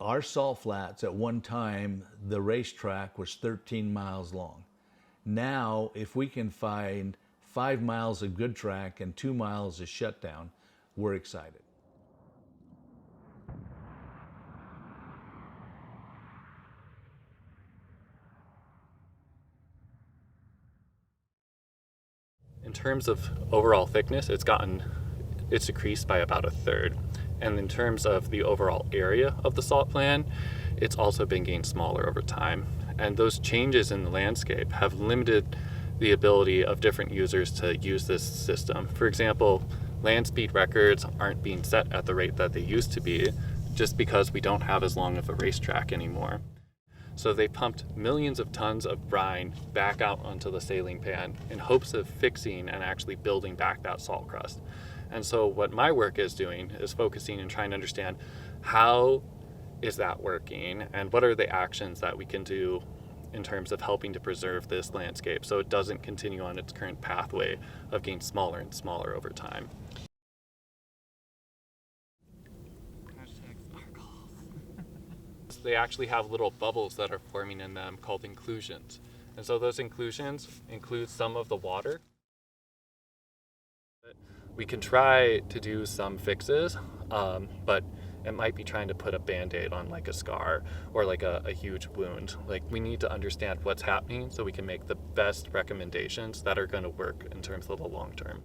Our salt flats, at one time, the racetrack was 13 miles long. Now, if we can find 5 miles of good track and 2 miles of shutdown, we're excited. In terms of overall thickness, it's decreased by about a third. And in terms of the overall area of the salt plan, it's also been getting smaller over time. And those changes in the landscape have limited the ability of different users to use this system. For example, land speed records aren't being set at the rate that they used to be just because we don't have as long of a racetrack anymore. So they pumped millions of tons of brine back out onto the saline pan in hopes of fixing and actually building back that salt crust. And so what my work is doing is focusing and trying to understand how is that working and what are the actions that we can do in terms of helping to preserve this landscape so it doesn't continue on its current pathway of getting smaller and smaller over time. They actually have little bubbles that are forming in them called inclusions. And so those inclusions include some of the water. We can try to do some fixes, but it might be trying to put a band-aid on like a scar or like a huge wound. Like, we need to understand what's happening so we can make the best recommendations that are going to work in terms of the long term.